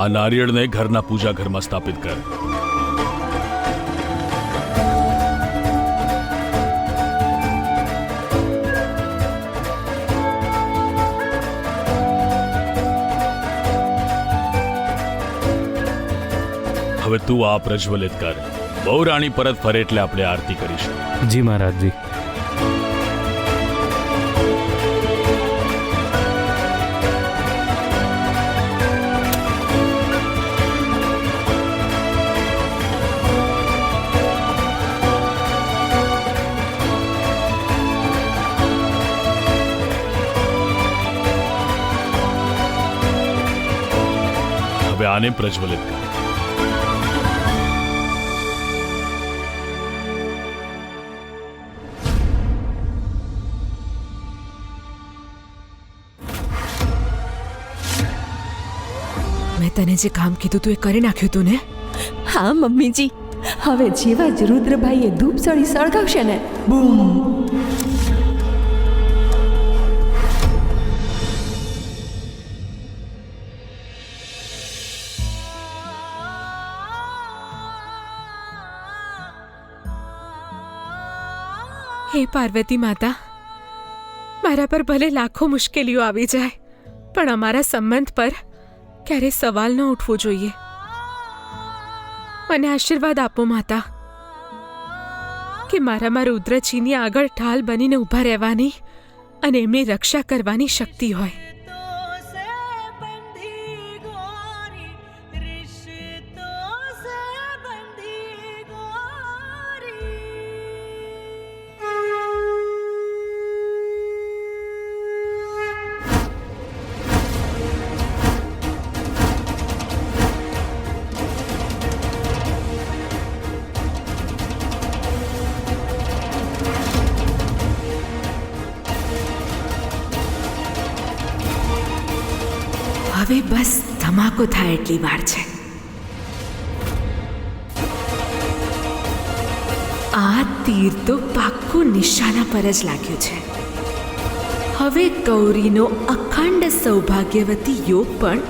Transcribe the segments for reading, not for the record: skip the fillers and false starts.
આ નારિયેળને ઘરના પૂજા ઘરમાં સ્થાપિત કર. હવે તું આ પ્રજ્વલિત કર. બહુ રાણી પરત ફરે એટલે આપણે આરતી કરીશું. જી મહારાજજી. હવે આને પ્રજ્વલિત કર. મેં તને જે કામ કીધું તું એ કરી નાખ્યું તું ને? હા મમ્મીજી, હવે જેવા જ રુદ્રભાઈએ ધૂપસળી સળગાવશે ને, બૂમ. હે પાર્વતી માતા, મારા પર ભલે લાખો મુશ્કેલીઓ આવી જાય, પણ અમારા સંબંધ પર ક્યારે સવાલ ન ઉઠવો જોઈએ. મને આશીર્વાદ આપો માતા કે મારામાં રુદ્રજીની આગળ ઢાલ બનીને ઊભા રહેવાની અને એમની રક્ષા કરવાની શક્તિ હોય. હવે બસ ધમાકો થાય એટલી વાર છે. આ તીર તો પાક્કું નિશાના પર જ લાગ્યું છે. હવે ગૌરીનો અખંડ સૌભાગ્યવતી યોગ પણ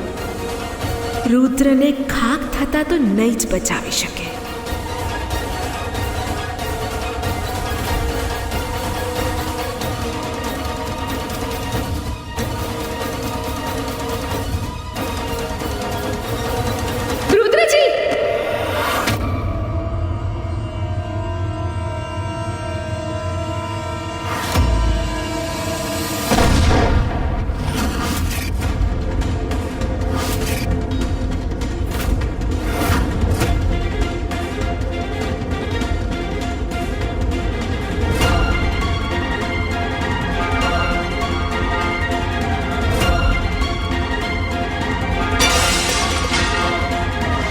રુદ્રને ખાક થતા તો નહીં જ બચાવી શકે.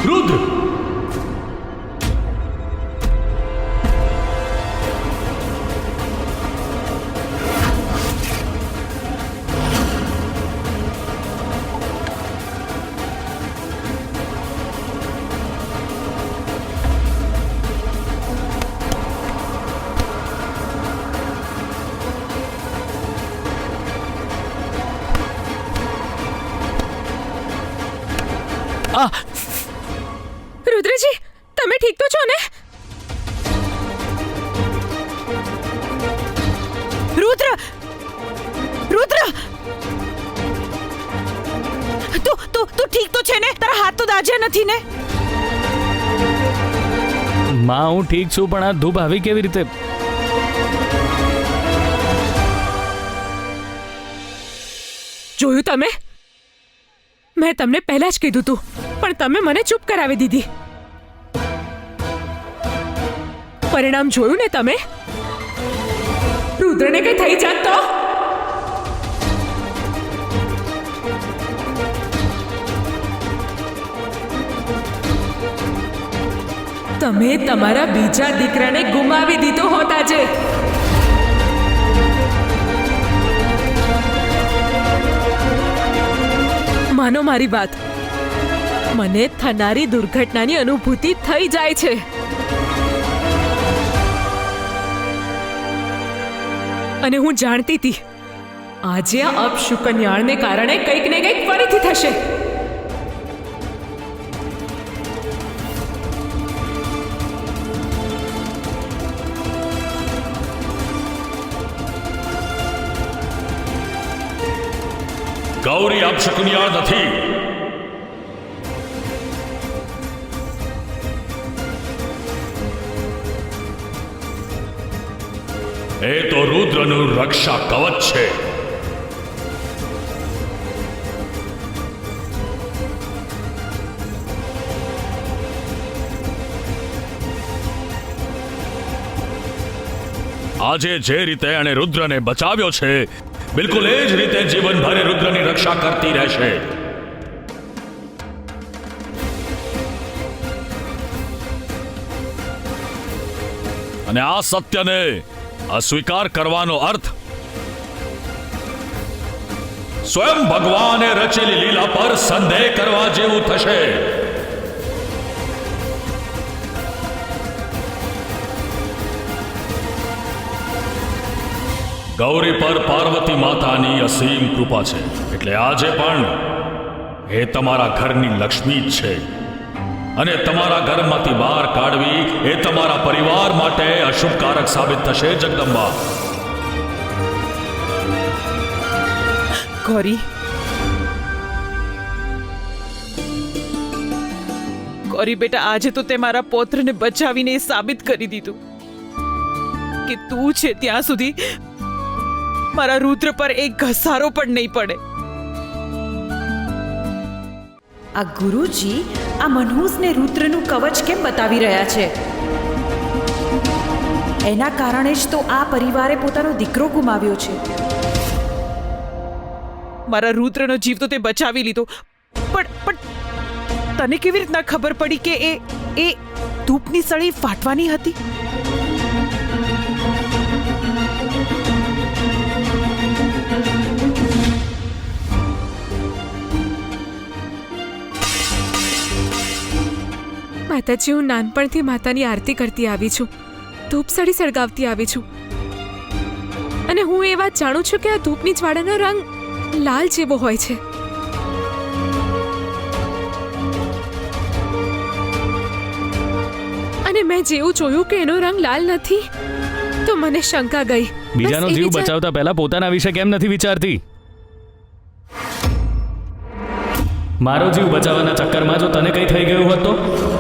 રુદ્ર! રુદ્રજી, તમે ઠીક તો છો ને? રુદ્ર! રુદ્ર! તું ઠીક તો છે ને? તારા હાથ તો દાજ્યા નથી ને? માં, હું ઠીક છું, પણ આ ધૂપ આવી કેવી રીતે? જોયું તમે? મેં તમને પહેલા જ કીધું તું, પણ તમે મને ચૂપ કરાવી દીધી. પરિણામ જોયું ને તમે? રુદ્રને કઈ થઈ જાત તો? તમે તમારા બીજા દીકરાને ગુમાવી દીધો હોત આજે. માનો મારી વાત, મને થનારી દુર્ઘટનાની અનુભૂતિ થઈ જાય છે. અને હું જાણતી હતી આજે આ અપશુકન્યાળને કારણે કંઈક ને કંઈક ફરીથી થશે. ગૌરી અપશકુનિયાળ નથી. એ તો રુદ્રનું રક્ષા કવચ છે. આજે જે રીતે એણે રુદ્રને બચાવ્યો છે, બિલકુલ એ જ રીતે જીવનભર એ રુદ્રની રક્ષા કરતી રહેશે. અને આ સત્યને અસ્વીકાર કરવાનો અર્થ સ્વયં ભગવાને રચેલી લીલા પર સંદેહ કરવા જેવું થશે. ગૌરી પર પાર્વતી માતાની અસીમ કૃપા છે, એટલે આજે પણ એ તમારા ઘરની લક્ષ્મી જ છે. અને તમારા ઘરમાંથી બહાર કાઢવી એ તમારા પરિવાર માટે અશુભકારક સાબિત થશે. જગદંબા, ગૌરી, ગૌરી બેટા, આજે તો તે મારા પૌત્રને બચાવીને એ સાબિત કરી દીધું કે તું છે ત્યાં સુધી મારા રુદ્ર પર એક ઘસારો પણ નહીં પડે. આ ગુરુજી આ મનહૂસને રુદ્રનું કવચ કેમ બતાવી રહ્યા છે? એના કારણે જ તો આ પરિવારે પોતાનો દીકરો ગુમાવ્યો છે. મારા રુદ્રનો જીવ તો તે બચાવી લીધો, પણ તને કેવી રીતના ખબર પડી કે એ ધૂપની સળી ફાટવાની હતી? માતાજી, હું નાનપણથી માતાની આરતી કરતી આવી છું, ધૂપસળી સળગાવતી આવી છું, અને હું એ વાત જાણું છું કે આ ધૂપની જ્વાળાનો રંગ લાલ જેવો હોય છે. અને મેં જેવું જોયું કે એનો રંગ લાલ નથી, તો મને શંકા ગઈ. બીજાનો બસ એ જીવ વિચાર- બચાવતા પહેલા પોતાના વિશે કેમ નથી વિચારતી? મારો જીવ બચાવવાના ચક્કરમાં જો તને કંઈ થઈ ગયું હોત તો